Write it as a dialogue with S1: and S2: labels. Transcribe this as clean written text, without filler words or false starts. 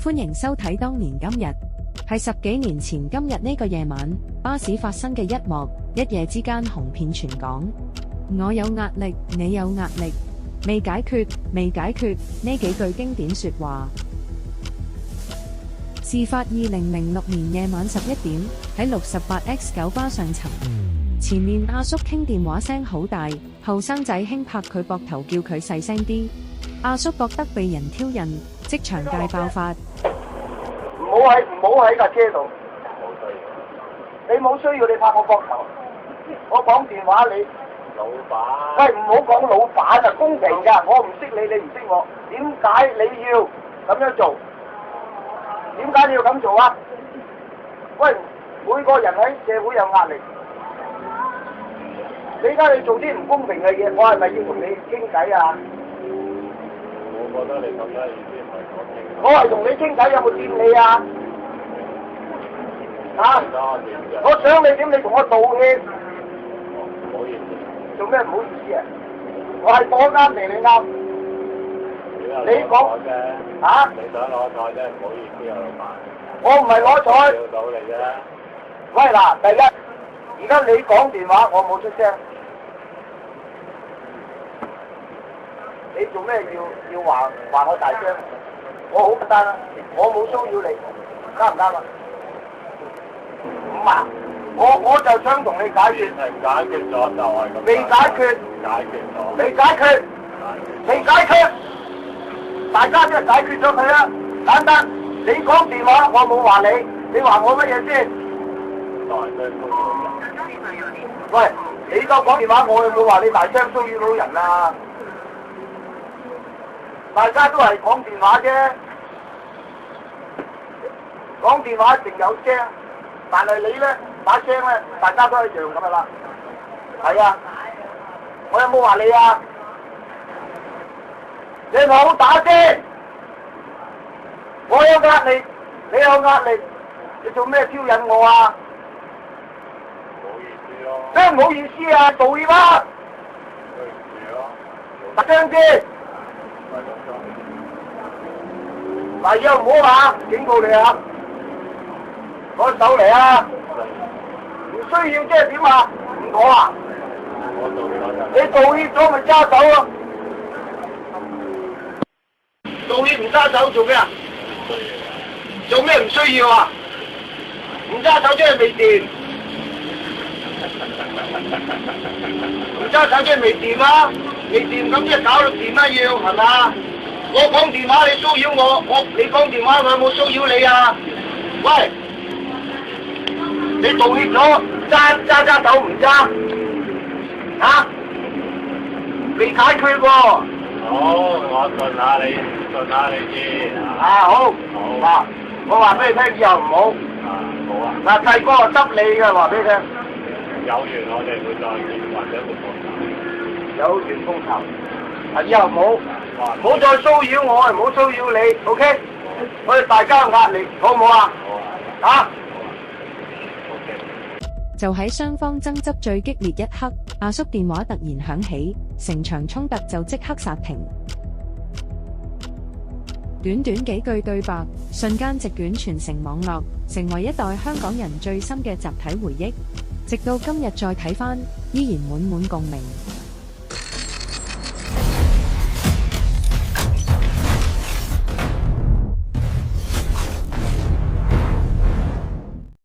S1: 歡迎收睇當年今日，係10幾年前今日呢個夜晚，巴士發生嘅一幕，一夜之間紅遍全港。我有壓力，你有壓力，未解決，未解決，呢幾句經典說話。事發2006年夜晚11點，喺 68X 九巴上層，前面阿叔傾電話聲好大，後生仔輕拍佢膊頭叫佢細聲啲。阿叔覺得被人挑釁，即場大爆發。
S2: 唔好喺架車度，你冇需要你拍我膊頭，我講電話你。老闆，喂，唔好講老闆啊，公平㗎，我唔識你，你唔識我，點解你要咁樣做？點解你要咁做啊？喂，每個人喺社會有壓力，你而家你做啲唔公平嘅嘢，我係咪要同你傾偈啊？我覺得你咁樣意思唔係講傾偈。我係同你傾偈，有冇掂你啊？啊！我想你點，你同我道歉。唔好意思。做咩唔好意思啊？我係講啱定你啱？你講嚇？你想攞彩啫，唔好意思啊，老闆。我唔係攞彩。調到你啫。喂嗱，第一，而家你講電話，我冇出聲。你做咩要話我大聲？我好簡單啦，我冇騷擾你，啱唔啱啊？唔啊！我就想同你解決。解決咗就係咁。未解決。解決咗。未解決。未解決。大家即係解決咗佢啦，簡單。你講電話，我冇話你，你話我乜嘢先？喂，你夠講電話，我有冇話你大聲騷擾到人啊？大家都係講電話啫，講電話一定有聲，但係你咧把聲咧，大家都一樣咁噶啦。係啊，我有冇話你啊？你冇打聲，我有壓力，你有壓力，你做咩挑釁我啊？唔好意思咯。咩唔好意思啊？道歉啦。對唔住咯。大聲啲。嗱，以後唔好話，警告你啊！攞手嚟啊！唔需要即係點啊？唔妥啊！你道歉咗咪揸手咯？道歉唔揸手做咩啊？做咩唔需要啊？唔揸手即係未掂，唔揸手即係未掂啦，未掂咁即係搞到掂啦要係嘛？我講電話你騷擾我，你講電話我有冇騷擾你啊？喂，你道歉咗，揸手唔揸？嚇？未解決喎。好，我信下你先。好。好。嗱，我話俾你聽，以後唔好。好啊。嗱，細哥執你嘅，話俾你聽。有緣我哋會再見，或者會報仇。有緣報仇。以後唔好再騷擾我，唔好騷擾你 ，OK？ 我哋大家有壓力，好唔好啊？好啊。
S1: 就喺雙方爭執最激烈一刻，阿叔電話突然響起，成場衝突就即刻煞停。短短幾句對白，瞬間席捲全城網絡，成為一代香港人最深嘅集體回憶。直到今日再睇返，依然滿滿共鳴。